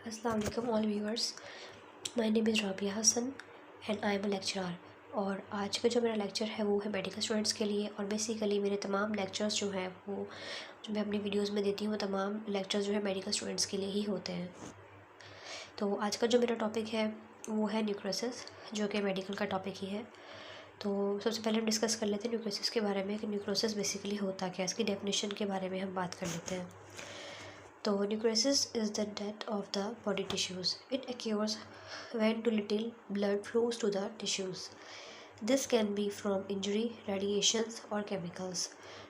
अस्सलाम वालेकुम all viewers. My name is Rabia Hasan and I am a lecturer. और आज का जो मेरा लेक्चर है वो है मेडिकल स्टूडेंट्स के लिए। और बेसिकली मेरे तमाम लेक्चर्स जो हैं वो जो मैं अपनी वीडियोस में देती हूँ वो तमाम लेक्चर्स जो है मेडिकल स्टूडेंट्स के लिए ही होते हैं। तो आज का जो मेरा टॉपिक है वो है न्यूक्रोसिस, जो कि मेडिकल का टॉपिक ही है। तो सबसे पहले हम डिस्कस कर लेते हैं न्यूक्रोसिस के बारे में कि न्यूक्रोसिस बेसिकली होता क्या है, इसकी डेफिनेशन के बारे में हम बात कर लेते हैं। तो necrosis is the death of the body tissues. It occurs when too little blood flows to the tissues. This can be from injury, radiations, or chemicals.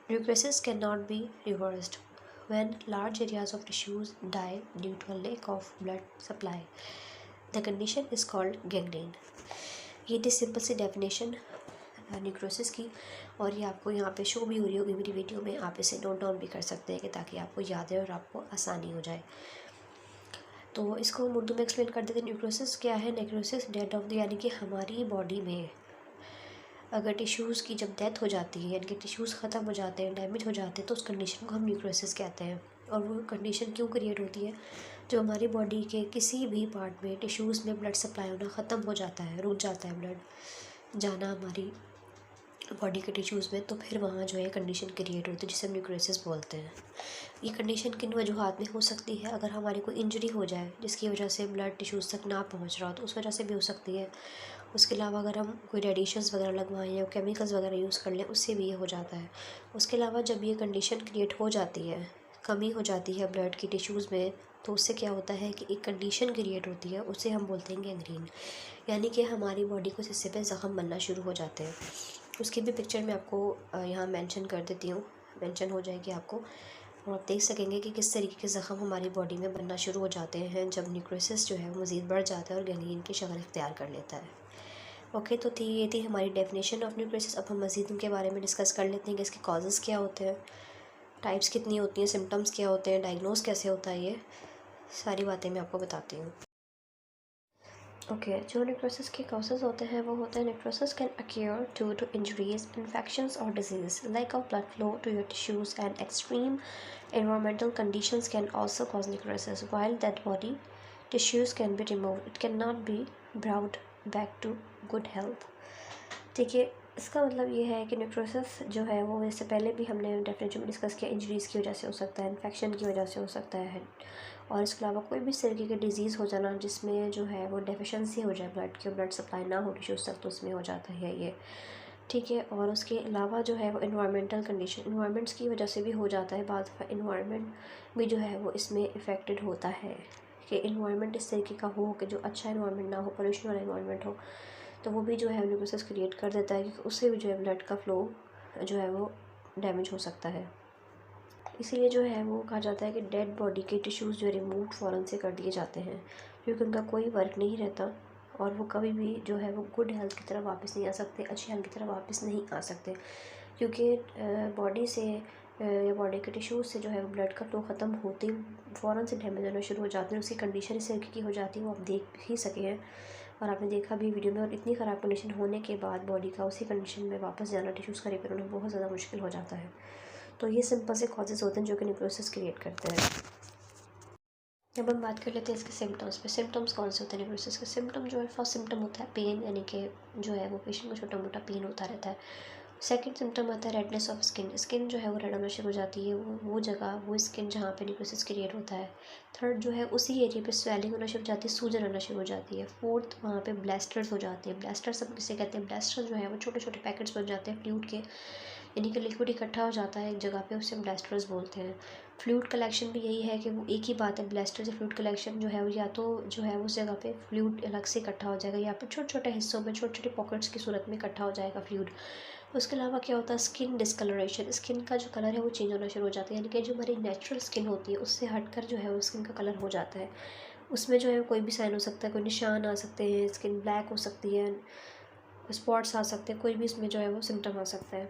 Necrosis cannot be reversed when large areas of tissues die due to a lack of blood supply. The condition is called gangrene. ये थी simple सी definition necrosis की। और ये आपको यहाँ पे show भी हो रही होगी मेरी वीडियो में, आप इसे नोट डाउन भी कर सकते हैं कि ताकि आपको याद है और आपको आसानी हो जाए। तो इसको हम उर्दू में एक्सप्लेन कर देते हैं। न्यूक्रोसिस क्या है? नेक्रोसिस डेथ ऑफ द, यानी कि हमारी बॉडी में अगर टिश्यूज़ की जब डेथ हो जाती है, यानी कि टिश्यूज़ ख़त्म हो जाते हैं, डैमेज हो जाते हैं, तो उस कंडीशन को हम न्यूक्रोसिस कहते हैं। और वो कंडीशन क्यों क्रिएट होती है? जो हमारी बॉडी के किसी भी पार्ट में टिश्यूज़ में ब्लड सप्लाई होना ख़त्म हो जाता है, रुक जाता है ब्लड जाना हमारी बॉडी के टिश्यूज़ में, तो फिर वहाँ जो है कंडीशन क्रिएट होती है जिसे हम न्यूक्रोसिस बोलते हैं। ये कंडीशन किन वजूहात में हो सकती है? अगर हमारी कोई इंजरी हो जाए जिसकी वजह से ब्लड टिश्यूज़ तक ना पहुँच रहा हो तो उस वजह से भी हो सकती है। उसके अलावा अगर हम कोई रेडिएशंस वगैरह लगवाएं या केमिकल्स वगैरह यूज़ कर लें उससे भी ये हो जाता है। उसके अलावा जब ये कंडीशन क्रिएट हो जाती है, कमी हो जाती है ब्लड की टिश्यूज़ में, तो उससे क्या होता है कि एक कंडीशन क्रिएट होती है, उसे हम बोलते हैं गैंग्रीन। यानी कि हमारी बॉडी को हिस्से पे ज़ख्म बनना शुरू हो जाते हैं। उसकी भी पिक्चर मैं आपको यहाँ मेंशन कर देती हूँ, मेंशन हो जाएगी आपको, और आप देख सकेंगे कि किस तरीके के ज़ख्म हमारी बॉडी में बनना शुरू हो जाते हैं जब न्यूक्रोसिस जो है वो मज़ीद बढ़ जाता है और गैंग्रीन की शक्ल इख्तियार कर लेता है। ओके, तो ये थी हमारी डेफिनेशन ऑफ न्यूक्रोसिस। अब हम मज़ीद इनके बारे में डिस्कस कर लेते हैं कि इसके कॉजेज़ क्या होते हैं, टाइप्स कितनी होती हैं, सिम्टम्स क्या होते हैं, डायग्नोज कैसे होता है, ये सारी बातें मैं आपको बताती हूँ। ओके, जो नेक्रोसिस के कॉजेज़ होते हैं वो होते हैं necrosis can occur due to injuries, infections और disease, lack of blood flow to your tissues and extreme environmental conditions can also cause necrosis. While dead body tissues can be removed, it cannot be brought back to good health. ठीक है, इसका मतलब ये है कि necrosis जो है वो इससे पहले भी हमने डेफिनेशन में डिस्कस किया, इंजरीज़ की वजह से हो सकता है, इन्फेक्शन की वजह से हो सकता है, और इसके अलावा कोई भी इस तरीके की डिज़ीज़ हो जाना जिसमें जो है वो डेफिशिएंसी हो जाए ब्लड की, ब्लड सप्लाई ना हो टिश्यूज़ तक, तो उसमें हो जाता है ये। ठीक है, और उसके अलावा जो है वो इन्वायरमेंटल कंडीशन, इन्वायरमेंट्स की वजह से भी हो जाता है। बाद इन्वायरमेंट भी जो है वो इसमें इफ़ेक्टेड होता है कि इन्वायरमेंट इस तरीके का हो कि जो अच्छा इन्वायरमेंट ना हो, पोल्यूशन वाला इन्वायरमेंट हो, तो वो भी जो है न्यूक्रोसिस क्रिएट कर देता है कि उससे भी जो है ब्लड का फ़्लो जो है वो डैमेज हो सकता है। इसीलिए जो है वो कहा जाता है कि डेड बॉडी के टिश्यूज़ जो रिमूव फ़ौरन से कर दिए जाते हैं, क्योंकि उनका कोई वर्क नहीं रहता और वो कभी भी जो है वो गुड हेल्थ की तरफ वापस नहीं आ सकते, अच्छी हेल्थ की तरफ वापस नहीं आ सकते, क्योंकि बॉडी से या बॉडी के टिश्यूज़ से जो है वो ब्लड का फ्लो ख़त्म होते ही फ़ौरन से डैमेज होना शुरू हो जाते हैं। उसकी कंडीशन इस तरीके की हो जाती है, वो आप देख ही सके हैं और आपने देखा भी वीडियो में। और इतनी ख़राब कंडीशन होने के बाद बॉडी का उसी कंडीशन में वापस जाना, टिश्यूज़ का रिपेयर होना बहुत ज़्यादा मुश्किल हो जाता है। तो ये सिंपल से कॉजेज़ होते हैं जो कि नेक्रोसिस क्रिएट करते हैं। अब हम बात कर लेते हैं इसके सिम्टम्स पे। सिम्टम्स कौन से होते हैं नेक्रोसिस के? सिम्टम जो है, फर्स्ट सिम्टम होता है पेन, यानी कि जो है वो पेशेंट को छोटा मोटा पेन होता रहता है। सेकंड सिम्टम आता है रेडनेस ऑफ स्किन, स्किन जो है वो रेड होना शुरू हो जाती है, वो जगह वो स्किन जहाँ पे नेक्रोसिस क्रिएट होता है। थर्ड जो है उसी एरिया पे स्वेलिंग होना शुरू हो जाती है, सूजन होना शुरू हो जाती है। फोर्थ वहाँ पे ब्लास्टर्स हो जाते हैं। ब्लास्टर्स हम किसे कहते हैं? ब्लास्टर जो है वो छोटे छोटे पैकेट्स बन जाते हैं फ्लूइड के, यानी कि लिक्विड इकट्ठा हो जाता है एक जगह पे, उसे हम ब्लास्टर्स बोलते हैं। फ्लूइड कलेक्शन भी यही है कि वो एक ही बात है, ब्लास्टर से फ्लूइड कलेक्शन जो है वो या तो जो है उस जगह पे फ्लूइड अलग से इकट्ठा हो जाएगा या फिर छोटे छोटे हिस्सों में, छोटे छोटे पॉकेट्स की सूरत में इकट्ठा हो जाएगा फ्लूइड। उसके अलावा क्या होता है? स्किन डिस्कलरेशन, स्किन का जो कलर है वो चेंज होना शुरू हो जाता है, यानी कि जो हमारी नेचुरल स्किन होती है उससे हटकर जो है वो स्किन का कलर हो जाता है। उसमें जो है कोई भी साइन हो सकता है, कोई निशान आ सकते हैं, स्किन ब्लैक हो सकती है, स्पॉट्स आ सकते हैं, कोई भी इसमें जो है वो सिम्टम आ सकता है।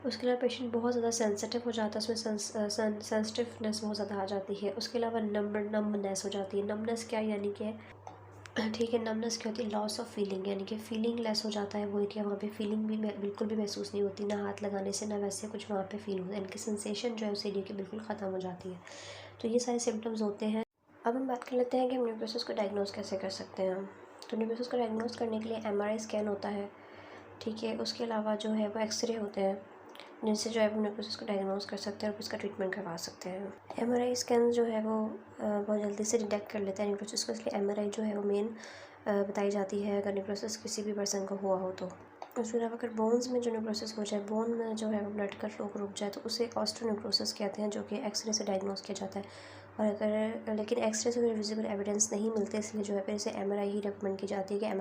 उसके अलावा पेशेंट बहुत ज़्यादा सेंसिटिव हो जाता है, उसमें सेंसिटिवनेस बहुत ज़्यादा आ जाती है। उसके अलावा नमनेस हो जाती है। नमनेस क्या, यानी कि ठीक है, नमनेस क्या होती है? लॉस ऑफ फीलिंग, यानी कि फीलिंग लेस हो जाता है वो एरिया, वहाँ पे फीलिंग भी बिल्कुल भी महसूस नहीं होती, ना हाथ लगाने से ना वैसे कुछ वहाँ पे फील होता है, यानी कि सेंसेशन जो है उस एरिया की बिल्कुल ख़त्म हो जाती है। तो ये सारे सिम्टम्स होते हैं अब हम बात कर लेते हैं कि हम न्यूक्लियोसिस को डायग्नोस कैसे कर सकते हैं। तो न्यूक्लियोसिस को डायग्नोस करने के लिए एमआरआई स्कैन होता है, ठीक है। उसके अलावा जो है वो एक्सरे होते हैं, जिनसे जो है वो न्यूक्लियोसिस को डायग्नोस कर सकते हैं और इसका ट्रीटमेंट करवा सकते हैं। एमआरआई स्कैन जो है वो बहुत जल्दी से डिटेक्ट कर लेता है न्यूक्लियोसिस को, इसलिए एमआरआई जो है वो मेन बताई जाती है अगर न्यूक्लियोसिस किसी भी पर्सन को हुआ हो तो। उसके अलावा अगर बोन्स में जो न्यूक्लियोसिस हो जाए, बोन में जो है वो ब्लड का फ्लो रुक जाए, तो उसे ऑस्टियोन्यूक्लियोसिस कहते हैं, जो कि एक्सरे से डायग्नोस किया जाता है। और अगर लेकिन एक्सरे से कोई विजिबल एविडेंस नहीं मिलते, इसलिए जो है फिर इसे एमआरआई ही रिकमेंड की जाती है कि हम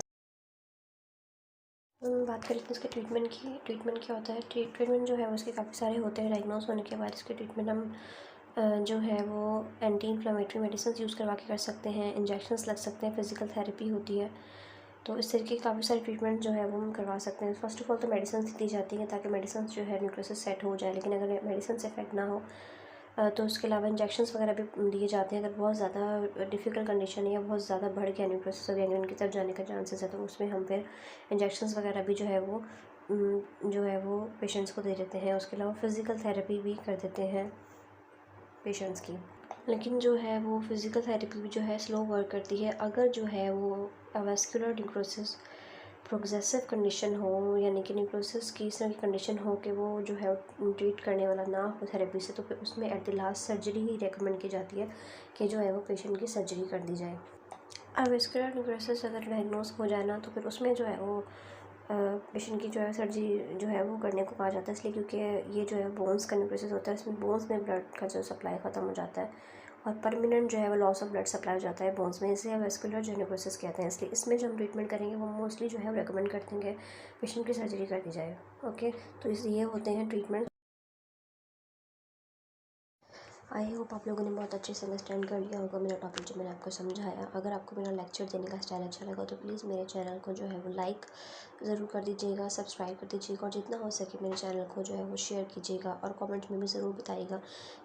बात करें तो इसके ट्रीटमेंट की। ट्रीटमेंट क्या होता है? ट्रीटमेंट जो है वो उसके काफ़ी सारे होते हैं। डायग्नोस होने के बाद इसके ट्रीटमेंट हम जो है वो एंटी इन्फ्लेमेटरी मेडिसिन यूज़ करवा के कर सकते हैं, इंजेक्शंस लग सकते हैं, फिज़िकल थेरेपी होती है। तो इस तरीके के काफ़ी सारे ट्रीटमेंट जो है वो हम करवा सकते हैं। फ़र्स्ट ऑफ़ ऑल तो मेडिसिन दी जाती हैं ताकि मेडिसिन जो है न्यूक्लियोसिस सेट हो जाए, लेकिन अगर मेडिसिन से इफेक्ट ना हो तो उसके अलावा इंजेक्शंस वगैरह भी दिए जाते हैं। अगर बहुत ज़्यादा डिफ़िकल्ट कंडीशन है या बहुत ज़्यादा बढ़ गया न्यूक्लियोसिस और गैंग्रीन की तरफ जाने का चांसेस है, तो उसमें हम फिर इंजेक्शंस वगैरह भी जो है वो पेशेंट्स को दे देते हैं। उसके अलावा फ़िज़िकल थेरेपी भी कर देते हैं पेशेंट्स की। लेकिन जो है वो फ़िज़िकल थेरेपी भी जो है स्लो वर्क करती है। अगर जो है वो वेस्कुलर न्यूक्लियोसिस प्रोग्रेसिव कंडीशन हो, यानी कि न्यूक्लियोसिस की इस तरह की कंडीशन हो कि वो जो है ट्रीट करने वाला ना हो थेरेपी से, तो फिर उसमें at the last surgery he recommend की जाती है कि जो है वो पेशेंट की सर्जरी कर दी जाए। अब वेस्कुलर न्यूक्लियोसिस अगर डायग्नोस हो जाए ना, तो फिर उसमें जो है वो पेशेंट की जो है सर्जरी जो है वो करने को कहा जाता है, इसलिए क्योंकि ये जो है बोन्स का न्यूक्लियोसिस होता है, इसमें बोन्स में ब्लड का जो सप्लाई ख़त्म हो जाता है और परमानेंट जो है वो लॉस ऑफ ब्लड सप्लाई हो जाता है बोन्स में, इसे वेस्कुलर जो न्यूक्लियोसिस कहते हैं। इसलिए इसमें जो हम ट्रीटमेंट करेंगे वो मोस्टली जो है वो रिकमेंड करते हैं कि पेशेंट की सर्जरी कर दी जाए। ओके, तो इस ये होते हैं ट्रीटमेंट। आई होप आप लोगों ने बहुत अच्छे से अंडरस्टैंड कर लिया होगा मेरा टॉपिक जो मैंने आपको समझाया। अगर आपको मेरा लेक्चर देने का स्टाइल अच्छा लगा तो प्लीज़ मेरे चैनल को जो है वो लाइक ज़रूर कर दीजिएगा, सब्सक्राइब कर दीजिएगा और जितना हो सके मेरे चैनल को जो है वो शेयर कीजिएगा और कमेंट में भी ज़रूर बताइएगा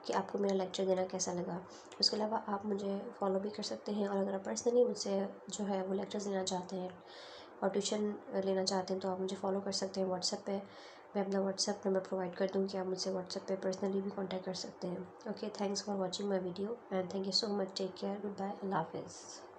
कि आपको मेरा लेक्चर देना कैसा लगा। उसके अलावा आप मुझे फॉलो भी कर सकते हैं, और अगर आप पर्सनली मुझसे जो है वो लेक्चर्स लेना चाहते हैं और ट्यूशन लेना चाहते हैं तो आप मुझे फॉलो कर सकते हैं व्हाट्सएप पे। मैं अपना व्हाट्सएप नंबर प्रोवाइड कर दूँगी, आप मुझसे व्हाट्सएप पे पर्सनली भी कांटेक्ट कर सकते हैं। Okay, thanks for watching my video and thank you so much. Take care, good bye, अल्लाह हाफिज़।